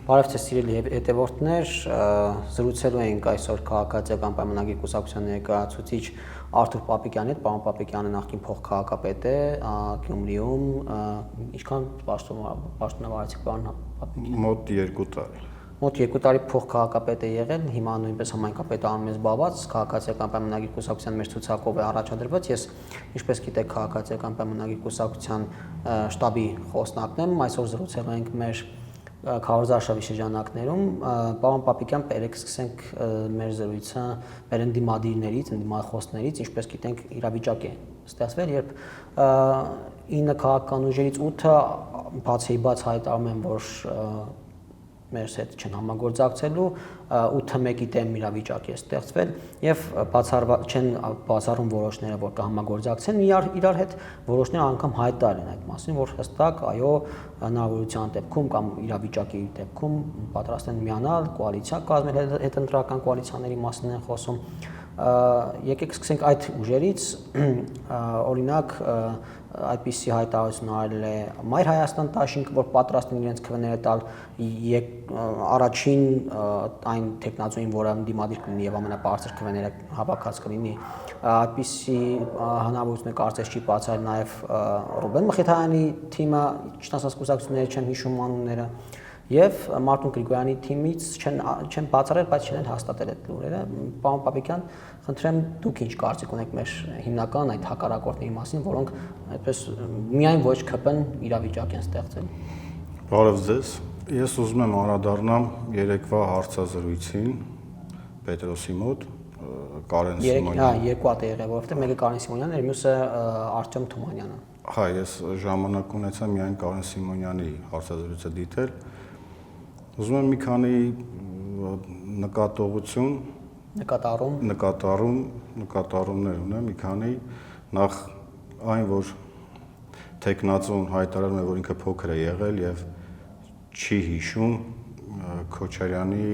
Բարև ձեզ սիրելի հետևորդներ, զրուցելու ենք այսօր քաղաքացիական պայմանագրի կուսակցության ներկայացուցիչ Արթուր Պապիկյանի հետ, պարոն Պապիկյանը նախկին փոխքաղաքապետ է Գյումրիում, ինչքան պաշտոնավարեցիք պարոն Պապիկյան։ Մոտ 2 տարի։ Մոտ 2 տարի փոխքաղաքապետ է եղել, հիմա նույնպես համայնքապետարանում է զբաղված, քաղաքացիական պայմանագրի կուսակցության մեր ցուցակով է առաջադրված։ Ես, ինչպես գիտեք, քաղաքացիական պայմանագրի կուսակցության շտաբի խոսնակն եմ, այսօր զրուցել ենք մեր Քարոզարշավի շրջանակներում, պարոն Պապիկյան, երեք սկսենք մեր զրույցը մեր ընդդիմադիրներից, ընդդիմախոսներից, ինչպես գիտենք, իրավիճակ է ստեղծվել, երբ 9 քաղաքական ուժերից 8-ը բացի բաց հայտարարում են, որ մեր հետ չեն համագործակցելու, 8-ը մեկի դեմ իրավիճակ է ստեղծվել եւ չեն բացառում որոշները, որ կհամագործակցեն իրար հետ, որոշները անգամ հայտարար են այդ մասին, որ հստակ այո հնարավորության դեպքում կամ իրավիճակի դեպքում պատրաստ են միանալ, կոալիցիա կազմել, հետընտրական կոալիցիաների մասին են խոսում։ Եկեք սկսենք այդ ուժերից, օրինակ այդպիսի հայտարարություն արել է Մայր Հայաստան դաշինքը, որ պատրաստ են իրենց քվեները տալ առաջին այն տեխնազոին, որը դիմադիր կլինի եւ ամենաբարձր քվեները հավաքած կլինի, այդպիսի հնարավորությունը կարծես չի բացառել նաեւ Ռուբեն Մխիթարյանի թիմը, ճշտասած կուսակցությունները չեմ հիշում անունները, եւ Մարտուն Գրիգորյանի թիմից չեն բացառել, բայց չեն հաստատել այդ լուրերը։ Պարոն Պապիկյան, խնդրեմ դուք ինչ կարծիք ունեք մեր հիմնական այդ հակառակորդների մասին, որոնք այդպես միայն ոչ ԿՊ-ն իրավիճակ են ստեղծել։ Բարև ձեզ։ Ես ուզում եմ անդրադառնամ երեկվա հարցազրույցին Պետրոսի մոտ, Կարեն Սիմոնյանը։ Երկու հատ է եղել, որովհետեւ մեկը Կարեն Սիմոնյանն էր, մյուսը Արտյոմ Թումանյանը։ Հա, ես ժամանակ ունեցա միայն Կարեն Սիմոնյանի հարցազրույցը դիտել։ Ուզում եմ մի քանի նկատառումներ ունեմ, մի քանի նախ այն, որ տեխնազոն հայտարարում է, որ ինքը փոքր է եղել եւ չի հիշում Քոչարյանի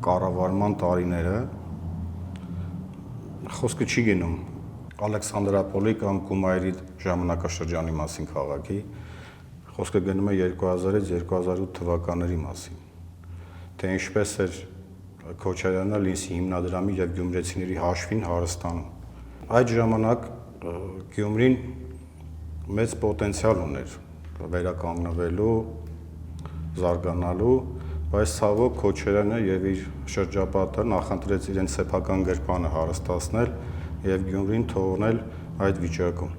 կառավարման տարիները, խոսքը չի գնում Ալեքսանդրապոլի կամ Կումայրի ժամանակաշրջանի մասին քաղաքի, խոսքը գնում է 2000-ից 2008 թվականների մասին, թե ինչպես էր Քոչարյանը Լինսի հիմնադրամի եւ գյումրեցիների հաշվին հարստանում։ Այդ ժամանակ Գյումրին մեծ պոտենցիալ ուներ վերականգնվելու, զարգանալու, բայց ցավոք Քոչարյանը եւ իր շրջապատը նախընտրեց իրենց սեփական գրպանը հարստացնել եւ Գյումրին թողնել այդ վիճակում։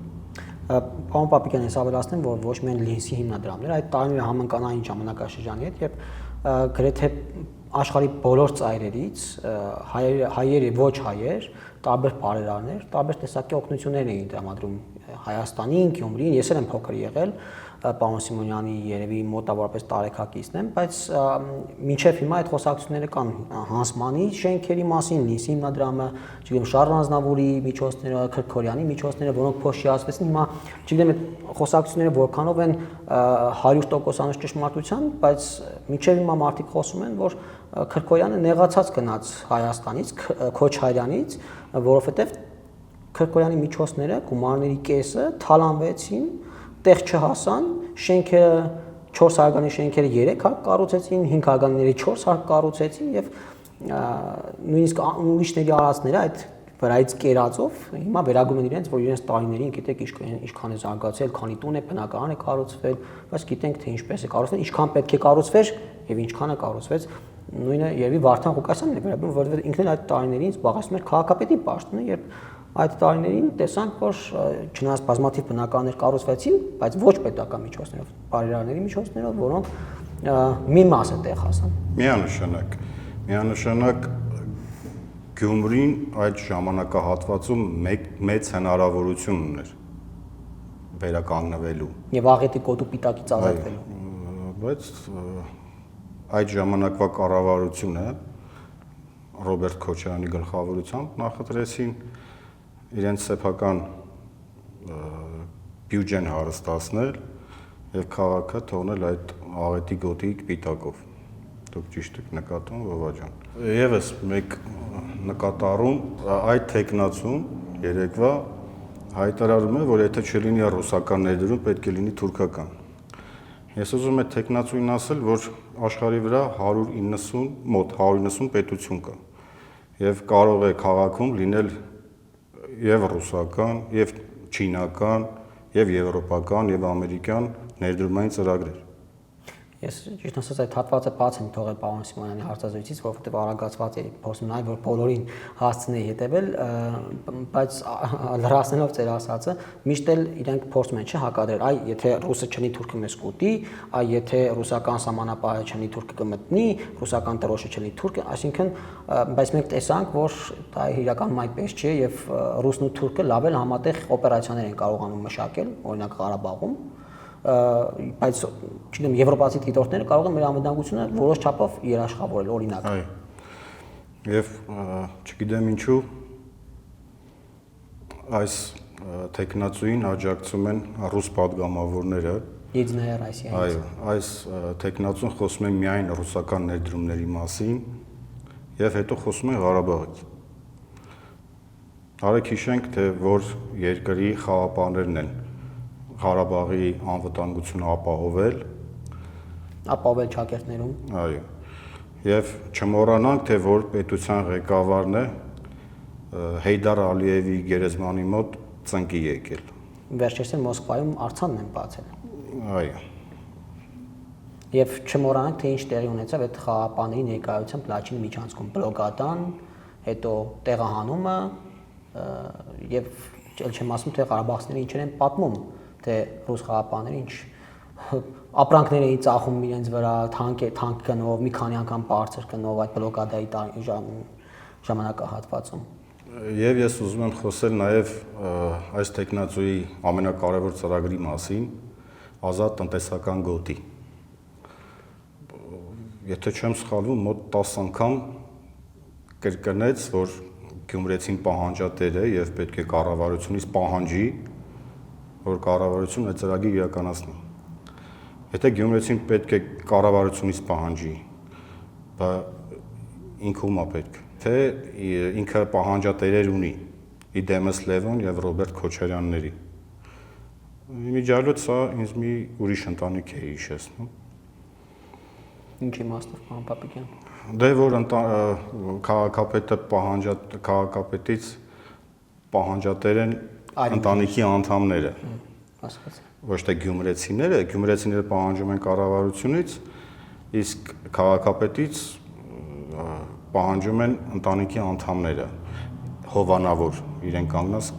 Պարոն Պապիկյան, ես ավելացնեմ, որ ոչ միայն Լինսի հիմնադրամն էր, այդ տարիները համընկանային ժամանակաշրջանի հետ, երբ գրեթե աշխարհի բոլոր ծայրերից հայեր եւ ոչ հայեր, տարբեր բարերարներ, տարբեր տեսակի օգնություններ էին տրամադրում Հայաստանին, Գյումրիին, ես էլ եմ փոքր եղել, պարոն Սիմոնյանի երևի մոտավորապես տարեքակիցն եմ, բայց մինչև հիմա այդ խոսակցությունները կան Հանսմանի շենքերի մասին, Լինսի հիմնադրամը, չգիտեմ, Շարլ Ազնավուրի միջոցները, Քրքորյանի միջոցները, որոնք փոխշիացվեցին, հիմա չգիտեմ այդ խոսակցությունները որքանով են 100% ճշմարտության, բայց մինչև հիմա մարդիկ խոսում են, որ Քրքորյանը նեղացած գնաց Հայաստանից, Քոչարյանից, որովհետև Քրքորյանի միջոցները, գումարների կեսը թալանվեցին, տեղ չհասան, շենքերը 4 հարկանի շենքերը 3 հարկ կառուցեցին, 5 հարկանների 4 հարկ կառուցեցին եւ նույնիսկ ուրիշների արածները այդ վրայից կերածով հիմա վերագրում են իրենց, որ իրենց տարիներին գիտեք ինչքան է զարգացել, քանի տուն է, բնակարան է կառուցվել, բայց գիտենք թե ինչպես է կառուցվել, ինչքան պետք է կառուցվեր եւ ինչքանը կառուցվեց, նույնը երևի Վարդան Ղուկասյանն է վերաբերում, որովհետեւ ինքն էլ այդ տարիներին զբաղեցնում էր քաղաքապետի պաշտոնը, երբ այդ տարիներին տեսանք, որ չնայած բազմաթիվ բնակարաններ կառուցվեցին, բայց ոչ պետական միջոցներով, բարերարների միջոցներով, որոնք մի մասը տեղ հասան։ Միանշանակ Գյումրին այդ ժամանակահատվածում մեծ հնարավորություն ուներ վերականգնվելու եւ աղետի կոտու պիտակից ազատվելու։ Բայց այդ ժամանակվա կառավարությունը Ռոբերտ Քոչարյանի գլխավորությամբ նախընտրեցին իրենց սեփական բյուջեն հարստացնել եւ քաղաքը թողնել այդ աղետի գոտի պիտակով։ Դուք ճիշտ եք նկատում, Վովա ջան։ Եվս մեկ նկատառում այդ տեխնացում երեկվա հայտարարում է, որ եթե չլինի ռուսական ներդրում, պետք է լինի թուրքական։ Ես ուզում եմ տեխնացուին ասել, որ աշխարհի վրա 190 մոտ 190 պետություն կա։ Եվ կարող է քաղաքում լինել եւ ռուսական, եւ չինական, եւ եվրոպական, եւ ամերիկյան ներդրումային ծրագրեր։ Ես ճիշտ ասած այդ հատվածը բաց եմ թողել պարոն Սիմոնյանի հարցազրույցից, որովհետև արագացված է փորձում նայել, որ բոլորին հասցնի հետևել, բայց լրացնելով ձեր ասածը, միշտ էլ իրենք փորձում են չհակադրել, այ եթե ռուսը չնի թուրքը մեզ կուտի, այ եթե ռուսական սահմանապահը չնի թուրքը կմտնի, ռուսական տրոշը չնի թուրքը, այսինքն, բայց մենք տեսանք, որ դա իրականում այդպես չէ եւ ռուսն ու թուրքը լավ էլ համատեղ օպերացիաներ են կարողանում մշակել, օրինակ Ղարաբաղում, բայց չգիտեմ եվրոպացի դիտորդները կարող են մեր անվտանգությունը որոշ չափով երաշխավորել օրինակ։ Այո։ Եվ չգիտեմ ինչու այս տեխնացուին աջակցում են ռուս падգամավորները։ Եդինայա Ռոսիայից։ Այո, այս տեխնացուն խոսում է միայն ռուսական ներդրումների մասին եւ հետո խոսում է Ղարաբաղից։ Արեք հիշենք, թե որ երկրի խաղապաներն են Ղարաբաղի անվտանգությունը ապահովել ճակերտներում։ Այո։ Եվ չմոռանանք, թե որ պետության ղեկավարն է Հեյդար Ալիևի գերեզմանի մոտ ծնկի եկել։ Վերջերս Մոսկվայում արձանն են բացել։ Այո։ Եվ չմոռանանք, թե ինչ տեղի ունեցավ այդ խաղապաների ներկայությամբ Լաչինի միջանցքում բլոկադան, հետո տեղահանումը եւ չեմ ասում, թե ղարաբաղցիները ինչեր են պատմում, թե ռուս խաղապաները ինչ ապրանքներ էին ծախում իրենց վրա, թանկ գնով, մի քանի անգամ բարձր գնով այդ բլոկադայի ժամանակահատվածում։ Եվ ես ուզում եմ խոսել նաև այս տեխնացուի ամենակարևոր ծրագրի մասին, ազատ տնտեսական գոտի։ Եթե չեմ սխալվում, մոտ 10 անգամ կրկնեց, որ Գյումրեցին պահանջատեր է եւ պետք է կառավարությունից պահանջի, որ կառավարությունը այդ ծրագիրը իրականացնի։ Եթե Գյումրեցին պետք է կառավարությունից պահանջի, բա ինքը ումա պետք, թե ինքը պահանջատերեր ունի, Իդեմս Լևոն եւ Ռոբերտ Քոչարյանների։ Իմիջիայլոց սա ինձ մի ուրիշ ընտանիք է հիշեցնում։ Ինչ իմաստով, պարոն Պապիկյան։ Դե որ քաղաքապետը քաղաքապետից պահանջատեր են ընտանիքի անդամները։ Ասված։ Ոչ թե գյումրեցիները պահանջում են կառավարությունից, իսկ քաղաքապետից պահանջում են ընտանիքի անդամները, հովանավոր իրեն կանգնած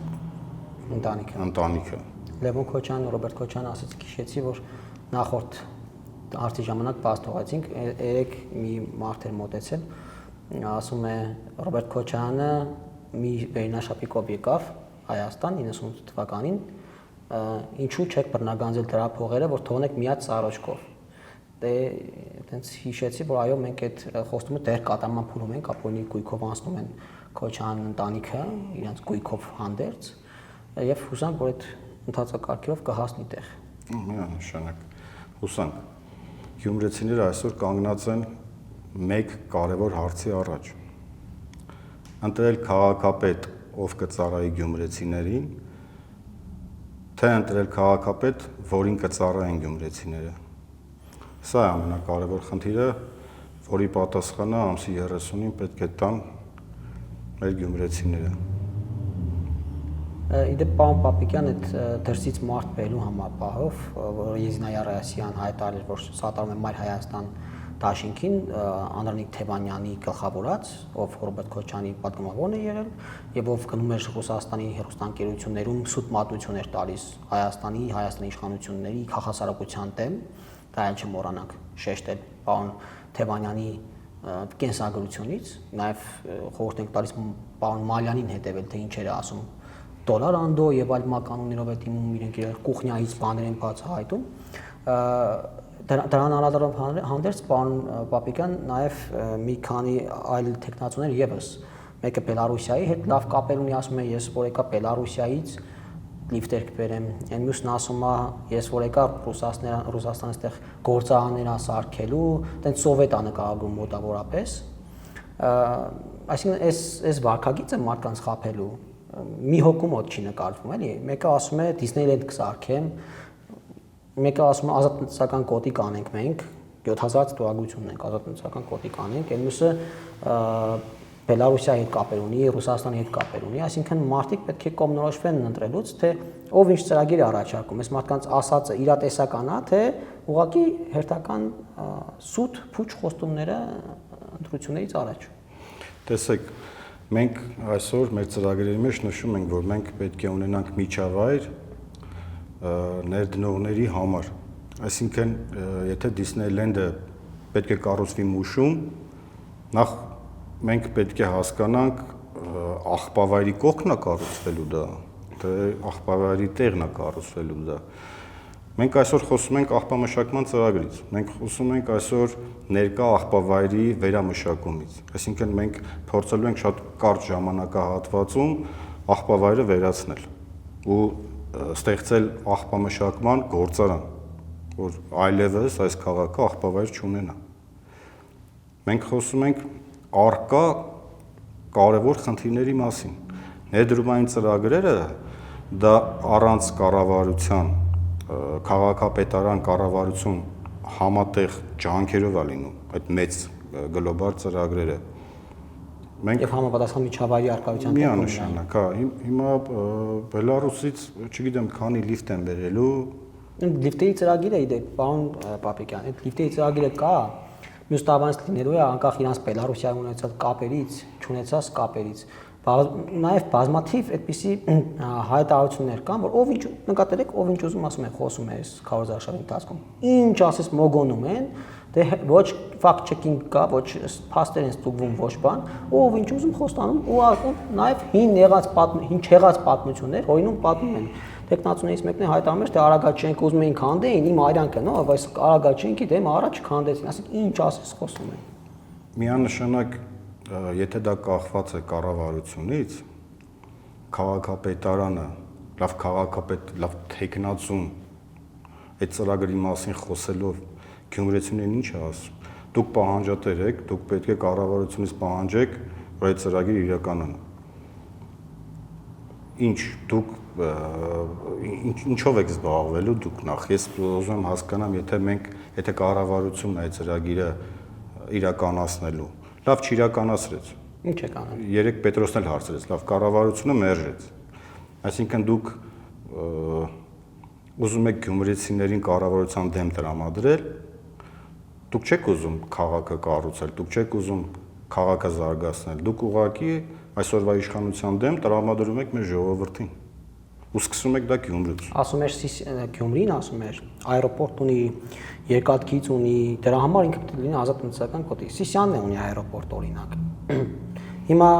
ընտանիքը։ Լևոն Քոչարյանն ու Ռոբերտ Քոչարյանը ասաց քիշեցի, որ նախորդ հարցի ժամանակ բաց թողեցինք, երեք մի մարդ էր մոտեցել, ասում է Ռոբերտ Քոչարյանը մի վերնաշապիկով եկավ Հայաստան 98 թվականին, ինչու չեք բռնագանձել դրա փողերը, որ թողնեք մի հատ սարոջկով։ Դե այտենց հիշեցի, որ այո, մենք այդ խոստումը դեռ կատարման փուլում ենք, ապօրինի գույքով անցնում են Քոչարյան ընտանիքը, իրենց գույքով հանդերձ, եւ հուսանք, որ այդ ընթացակարգերով կհասնի տեղ։ Միանշանակ հուսանք։ Գյումրեցիները այսօր կանգնած են մեկ կարևոր հարցի առաջ։ Ընտրել քաղաքապետ, ով կծառայի գյումրեցիներին, թե ընտրել քաղաքապետ, որին կծառայեն գյումրեցիները։ Սա է ամենակարևոր խնդիրը, որի պատասխանը ամսի 30-ին պետք է տան մեր գյումրեցիները։ Իդեպ պարոն Պապիկյան, այդ դրսից մարդ բերելու համապահով, որ Եզինայա Ռոսիան հայտարարել, որ սատարում է Մայր Հայաստան դաշինքին, Անդրանիկ Թևանյանի գլխավորած, ով Ռոբերտ Քոչարյանի պատգամավորն է եղել, եւ ով գնում էր Ռուսաստանի հեռուստաընկերություններում սուտ մատություն էր տալիս Հայաստանի իշխանությունների քաղաքասարակության դեմ, դա էլ չմոռանանք շեշտել պարոն Թևանյանի կենսագրությունից, նաեւ խորհուրդ ենք տալիս պարոն Մալյանին հետևել, թե ինչ էր ասում դոլար անդո եւ այլ մականուններով է դիմում իրենք իրար կուխնյայից բաներ են բացահայտում։ Դրան անդրադառնալով հանդերձ պարոն Պապիկյան նաեւ մի քանի այլ տեխնացուներ եւս, մեկը Բելարուսիայի հետ լավ կապեր ունի, ասում է ես որ եկա Բելարուսիայից լիֆտեր կբերեմ, այն մյուսն ասում է ես որ եկա Ռուսաստանից այդտեղ գործարաններ ասարքելու, այդպես սովետ է նկարագրում մոտավորապես։ Այսինքն այս վարկագիծը մարդկանց խաբելու մի հոգու մոտ չի նկարվում, էլի։ Մեկը ասում է Disneyland կսարքեմ, Մեկը ասում է ազատ տնտեսական կոդի կանենք մենք 7000 տվյալություն ունենք ազատ տնտեսական կոդի կանենք, այլ մյուսը Բելարուսիայի հետ կապեր ունի, Ռուսաստանի հետ կապեր ունի, այսինքն մարդիկ պետք է կողմնորոշվեն ընտրելուց, թե ով ինչ ծրագիր է առաջարկում, այս մարդկանց ասածը իրատեսական է, թե ուղղակի հերթական սուտ փուչ խոստումները ընտրություններից առաջ։ Տեսեք, մենք այսօր մեր ծրագրերի մեջ նշում ենք, որ մենք պետք է ունենանք միջավայր ներդնողների համար։ Այսինքն, եթե Disneyland-ը պետք է կառուցվի Մուշում, նախ մենք պետք է հասկանանք աղբավայրի կողքն է կառուցվելու դա, թե աղբավայրի տեղն է կառուցվելու դա։ Մենք այսօր խոսում ենք աղբամշակման ծրագրից, մենք խոսում ենք այսօր ներկա աղբավայրի վերամշակումից, այսինքն մենք փորձելու ենք շատ կարճ ժամանակահատվածում աղբավայրը վերացնել ու ստեղծել աղբամշակման գործարան, որ այլևս այս քաղաքը աղբավայր չունենա։ Մենք խոսում ենք առկա կարևոր խնդիրների մասին։ Ներդրումային ծրագրերը դա առանց կառավարության, քաղաքապետարան կառավարություն համատեղ ջանքերով է լինում, այդ մեծ գլոբալ ծրագրերը։ Մենք եւ համապատասխան միջավայրի արկայության միանշանակ, հա, հիմա Բելարուսից, չգիտեմ, քանի լիֆտ են բերելու։ Լիֆտերի ծրագիրը իդե, պարոն Պապիկյան, այդ լիֆտերի ծրագիրը կա, մյուս տարվանից լինելու է անկախ իրանց Բելարուսիայում ունեցած կապերից, չունեցած կապերից։ Նաև բազմաթիվ այդպիսի հայտարարություններ կան, որ ով ինչ նկատել եք, ով ինչ ուզում ասում է, խոսում է այս քարոզարշավի ընթացքում։ Ինչ ասես մոգոնում են, դե ոչ fact checking կա, ոչ փաստեր են ստուգվում, ոչ բան, ով ինչ ուզում խոստանում ու նաև հին չեղած պատմություններ, օրինում պատմում են։ Տեխնացուներից մեկն է հայտարարում էր, թե Արագաչենկը ուզում էին քանդեին, իմ արյանքը, նո, այս Արագաչենկի դեմ առաջ քանդեցին, ասենք ինչ ասես խոսում են։ Միանշանակ, եթե դա կախված է կառավարությունից, քաղաքապետարանը, լավ քաղաքապետ, լավ տեխնացուն այդ ծրագրի մասին խոսելով գյումրեցիներին ինչ է ասում։ Դուք պահանջատեր եք, դուք պետք է կառավարությունից պահանջեք, որ այդ ծրագիրը իրականանա։ Ինչ դուք ինչով եք զբաղվելու դուք նախ։ Ես ուզում եմ հասկանամ, եթե կառավարությունն այդ ծրագիրը իրականացնելու, լավ չիրականացրեց։ Ինչ եք անում։ Երեք Պետրոսն էլ հարցրեց, լավ կառավարությունը մերժեց։ Այսինքն դուք ուզում եք գյումրեցիներին կառավարության դեմ տրամադրել, դուք չեք ուզում քաղաքը կառուցել, դուք չեք ուզում քաղաքը զարգացնել, դուք ուղղակի այսօրվա իշխանության դեմ տրամադրում եք մեր ժողովրդին ու սկսում եք դա Գյումրուց։ Ասում էր Գյումրին, ասում էր аэроպորտ ունի, երկաթգիծ ունի, դրա համար ինքը պետք է լինի ազատ տնտեսական կոդի։ Սիսյանն է ունի аэроպորտ օրինակ։ Հիմա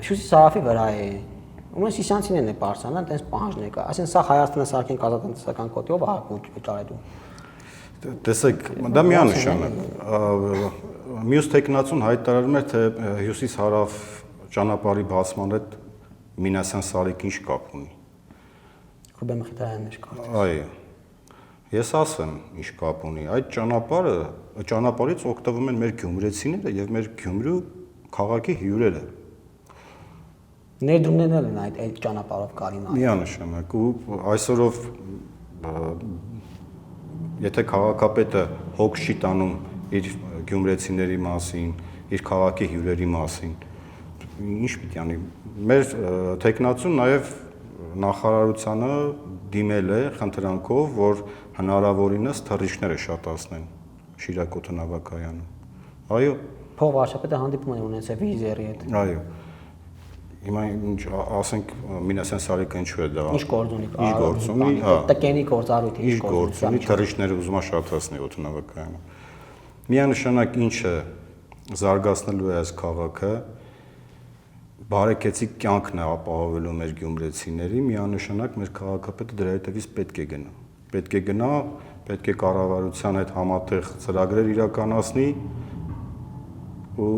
Հյուսիս-Հարավի վրա է։ Ուրեմն Սիսյանցիներն է բարձրանան, տենց պահանջներ կա։ Ասեն սա Հայաստանը սարքենք ազատ տնտեսական կոդի, ով հակում վճարելու։ Տեսեք, դա միանշանակ։ Մյուս տեխնացուն հայտարարում էր, թե Հյուսիս-Հարավ ճանապարհի բացման հետ Մինասյան Սարեկին ինչ կապ ունի։ Ռուբեն Մխիթարյանն էր կարծես։ Այո։ Ես ասեմ, ինչ կապ ունի։ Այդ ճանապարհից օգտվում են մեր գյումրեցիները եւ մեր Գյումրու քաղաքի հյուրերը։ Ներդրումներն են այդ ճանապարհով կարին այլ։ Միանշանակ ու այսօրով եթե քաղաքապետը հոգ չի տանում իր գյումրեցիների մասին, իր քաղաքի հյուրերի մասին, ինչ պիտի անի։ Մեր տեխնացուն նաև նախարարությանը դիմել է խնդրանքով, որ հնարավորինս թռիչքները շատացնեն Շիրակոթ նավակայանում։ Այո։ Փոխվարչապետը հանդիպում է ունեցել վիզերի հետ։ Այո։ Հիմա ինչ ասենք Մինասյան Սարեկը ինչու է դա։ Ինչ գործ ունի։ Ինչ գործ ունի, հա։ Տկենի գործառույթ ինչ գործ ունի, թռիչքները ուզում է շատացնել օդ նավակայանում։ Միանշանակ ինչը զարգացնելու է այս քաղաքը, բարեկեցիկ կյանքն է ապահովելու մեր գյումրեցիների, միանշանակ մեր քաղաքապետը դրա հետևից պետք է գնա։ Պետք է գնա, պետք է կառավարության հետ համատեղ ծրագրեր իրականացնի ու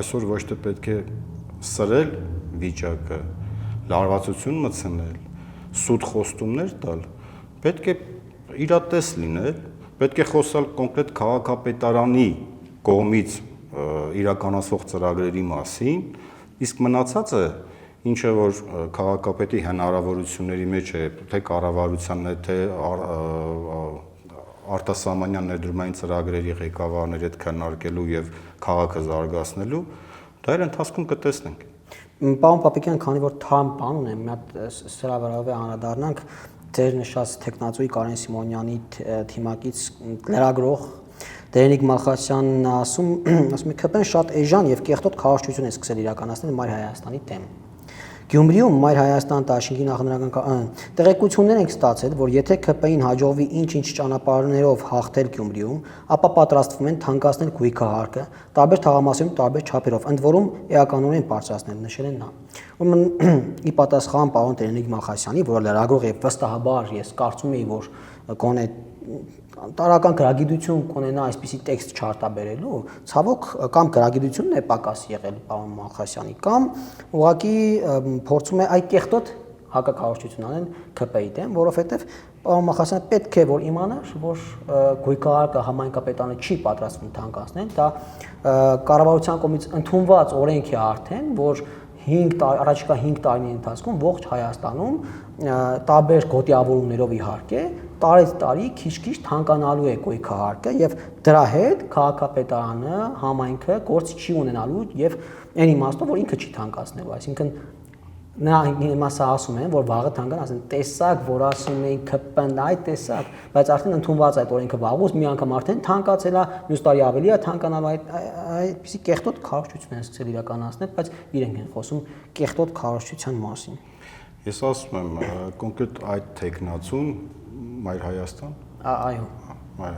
այսօր ոչ թե պետք է սրել վիճակը, լարվածություն մտցնել, սուտ խոստումներ տալ, պետք է իրատես լինել, պետք է խոսալ կոնկրետ քաղաքապետարանի կողմից իրականացվող ծրագրերի մասին, իսկ մնացածը ինչը որ քաղաքապետի հնարավորությունների մեջ է, թե կառավարությանն է, թե արտասահմանյան ներդրումային ծրագրերի ղեկավարների հետ քննարկելու եւ քաղաքը զարգացնելու, դա իր ընթացքում կտեսնենք։ Պարոն Պապիկյան, քանի որ թարմ բան ունեմ, մի հատ սրա վրա անդրադառնանք ձեր նշած տեխնացուի Կարեն Սիմոնյանի թիմակից լրագրող Դերենիկ Մալխասյանն ասում է ԿՊ-ն շատ էժան եւ կեղտոտ քարոզչություն է սկսել իրականացնել Մայր Հայաստանի դեմ։ Գյումրիում Մայր Հայաստան դաշինքի նախնական տեղեկություններ ենք ստացել, որ եթե ԿՊ-ին հաջողվի ինչ-ինչ ճանապարհներով հաղթել Գյումրիում, ապա պատրաստվում են թանկացնել գույքահարկը տարբեր թաղամասերում տարբեր չափերով, ընդ որում էականորեն բարձրացնել, նշել են նա։ Ուրեմն ի պատասխան պարոն Դերենիկ Մալխասյանի, որը լրագրող է, վստահաբար ես կարծում եի, որ գոնե տարական գրագիտություն կունենա այսպիսի տեքստ չարտաբերելու, ցավոք կամ գրագիտությունն է պակաս եղել պարոն Մալխասյանի, կամ ուղղակի փորձում է այ կեղտոտ հակակարողություն անել ԿՊ-ի դեմ, որովհետև պարոն Մալխասյանը պետք է որ իմանար, որ գույքահարկը համայնքապետարանը չի պատրաստվում թանկացնել, դա կառավարության կողմից ընդունված օրենք է արդեն, որ առաջիկա 5 տարիների ընթացքում ողջ Հայաստանում տարբեր գոտիավորումներով իհարկե տարի քիչ-քիչ թանկանալու է գույքահարկը եւ դրա հետ քաղաքապետարանը համայնքը գործ չի ունենալու եւ այն իմաստով որ ինքը չի թանկացնելու, այսինքն նա իմաստը ասում են որ վաղը թանկան ասեն տեսակ որ ասում են ԿՊ-ն այ տեսակ, բայց արդեն ընդունված այդ օրենքը վաղուց մի անգամ արդեն թանկացել է, մյուս տարի ավելի է թանկանալու, այդպիսի կեղտոտ քարոզչություն են սկսել իրականացնել, բայց իրենք են խոսում կեղտոտ քարոզչության մասին։ Ես ասում եմ կոնկրետ այդ տեխնացուն Մայր Հայաստան։ Այո։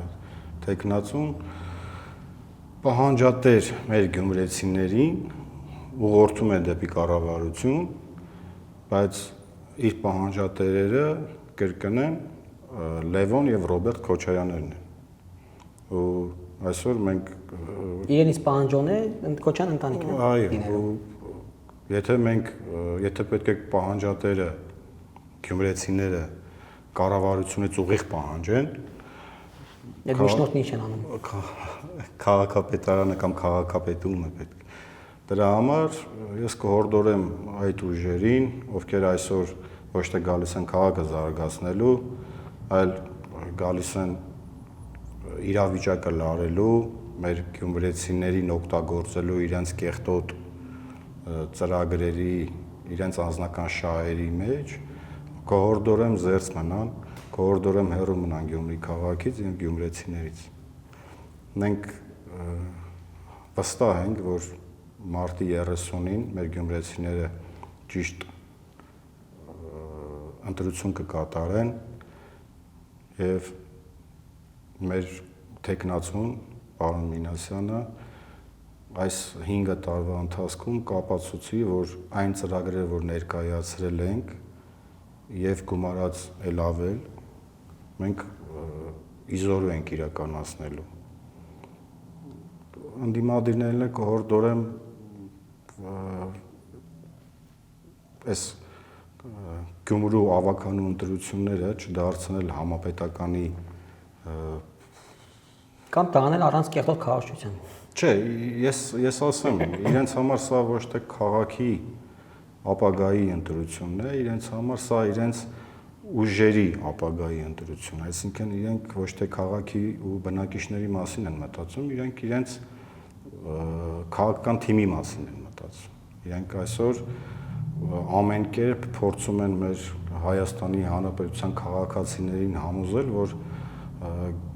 Տեխնացուն պահանջատեր մեր գյումրեցիներին ուղղորդում է դեպի կառավարություն, բայց իր պահանջատերերը կրկնեն Լևոն եւ Ռոբերտ Քոչարյաններն են։ Ու այսօր մենք իրենից պահանջոն է Քոչարյան ընտանիքն է։ Այո, եթե պետք է պահանջատերը գյումրեցիները կառավարությունից ուղիղ պահանջեն, այդ միջնորդն ինչ են անում։ Քաղաքապետարանը կամ քաղաքապետումը պետք։ Դրա համար ես կհորդորեմ այդ ուժերին, ովքեր այսօր ոչ թե գալիս են քաղաքը զարգացնելու, այլ գալիս են իրավիճակը լարելու, մեր գյումրեցիներին օգտագործելու իրենց կեղտոտ ծրագրերի, իրենց անձնական շահերի մեջ, կհորդորեմ զերծ մնան, կհորդորեմ հեռու մնան Գյումրի քաղաքից եւ գյումրեցիներից։ Մենք վստահ ենք, որ մարտի 30-ին մեր գյումրեցիները ճիշտ ընտրություն կկատարեն եւ մեր տեխնացուն պարոն Մինասյանը այս 5 տարվա ընթացքում կապացուցի, որ այն ծրագրերը, որ ներկայացրել ենք եւ գումարած էլ ավել, մենք իզորու ենք իրականացնելու։ Անդիմադիրներն կհորդորեմ այս Գյումրու ավականու ընտրությունները չդարձնել համապետականի կամ տանել առանց կեղտոտ քարոզչության։ Չէ, ես ասեմ, իրենց համար սա ոչ թե քաղաքի ապագայի ընտրությունն է, իրենց համար սա իրենց ուժերի ապագայի ընտրություն, այսինքն իրենք ոչ թե քաղաքի ու բնակիչների մասին են մտածում, իրենք իրենց քաղաքական թիմի մասին են մտածում։ Իրենք այսօր ամեն կերպ փորձում են մեր Հայաստանի Հանրապետության քաղաքացիներին համոզել, որ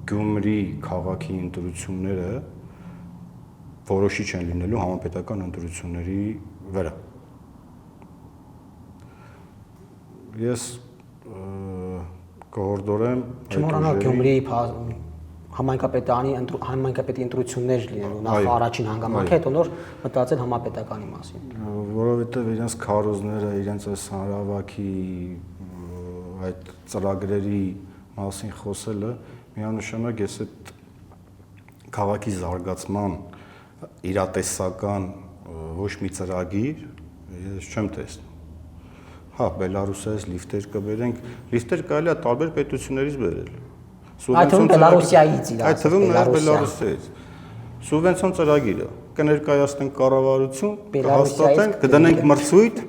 Գյումրի քաղաքի ընտրությունները որոշիչ են լինելու համապետական ընտրությունների վրա։ Ես կհորդորեմ չմոռանալ Գյումրի համայնքապետի ընտրություններ լինելու նախ առաջին հանգամանքը, հետո նոր մտածել համապետականի մասին։ Որովհետև իրենց քարոզները, իրենց այս հանրավաքի այդ ծրագրերի մասին խոսելը միանշանակ ես այդ քաղաքի զարգացման իրատեսական ոչ մի ծրագիր ես չեմ տեսնում։ Հա, Բելարուսից լիֆտեր կբերենք, լիֆտեր կարելի է տարբեր պետություններից բերել։ Այդ թվում Բելարուսիայից իրաց։ Այդ թվում նաև Բելարուսից։ Սուբվենցիոն ծրագիրը կներկայացնենք կառավարություն, կհաստատենք, կդնենք մրցույթ,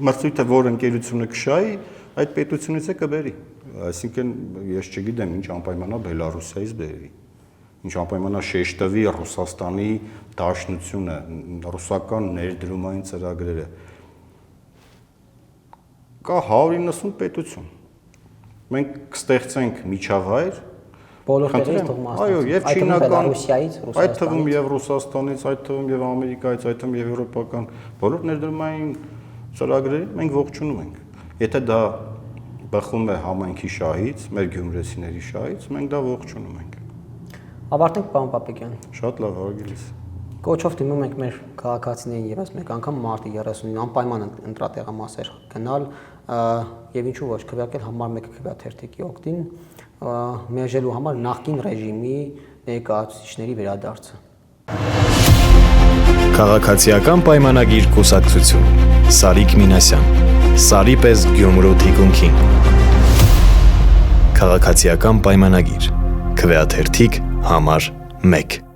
մրցույթը որ ընկերությունը կշահի, այդ պետությունից է կբերի։ Այսինքն ես չգիտեմ ինչ անպայմանա Բելարուսիայից բերի։ Ինչ անպայմանա շեշտ տվի Ռուսաստանի դաշնությունը, ռուսական ներդրումային ծրագրերը։ Կա 190 պետություն։ Մենք կստեղծենք միջավայր, բոլոր տեղից թողնած։ Այո, եւ չինական, Բելարուսիայից, այդ թվում եւ Ռուսաստանից, այդ թվում եւ Ամերիկայից, այդ թվում եւ եվրոպական բոլոր ներդրումային ծրագրերին մենք ողջունում ենք։ Եթե դա բխում է համայնքի շահից, մեր գյումրեցիների շահից, մենք դա ողջունում ենք։ Ավարտենք, պարոն Պապիկյան։ Շատ լավ, հարգելիս։ Կոչով դիմում ենք մեր քաղաքացիներին եւս մեկ անգամ մարտի 30-ին անպայման ընտրատեղամասեր գնալ եւ ինչու ոչ քվեարկել համար 1 քվեաթերթիկի օգտին մերժելու համար նախկին ռեժիմի ներկայացուցիչների վերադարձը։ Քաղաքացիական պայմանագիր կուսակցություն Սարիկ Մինասյան Սարի պես Գյումրու թիկունքին Քաղաքացիական պայմանագիր քվեաթերթիկ համար 1